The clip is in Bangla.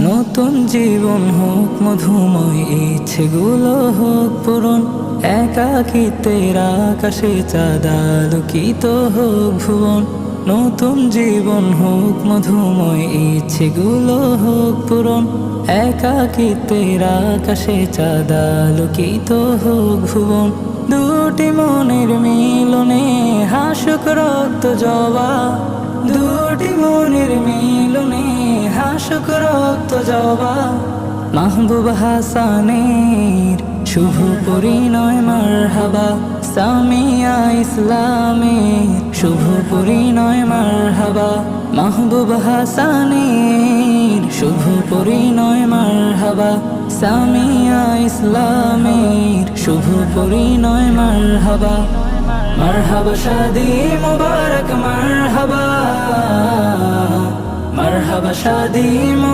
নতুন জীবন হোক মধুময়, ইচ্ছেগুলো হোক পূরণ। একাকিত্বের আকাশে চাঁদ আলোকিত হোক ভুবন। নতুন জীবন হোক মধুময়, ইচ্ছেগুলো হোক পূরণ। একাকিত্বের আকাশে চাঁদ আলোকিত হোক ভুবন। দুটি মনের মিলনে হাসুক রক্ত জবা, দুটি মনের মিলনে হাসুক রক্ত জবা। মাহবুব হাসানের শুভ পরিণয় মারহাবা, সামিয়া ইসলামের শুভ পরিণয় মারহাবা। মাহবুব হাসানের শুভ পরিণয় মারহাবা, সামিয়া ইসলামের শুভ পরিণয় মারহাবা। মারহাবা শাদি মুবারক মারহাবা, মারহাবা শাদি মুবারক।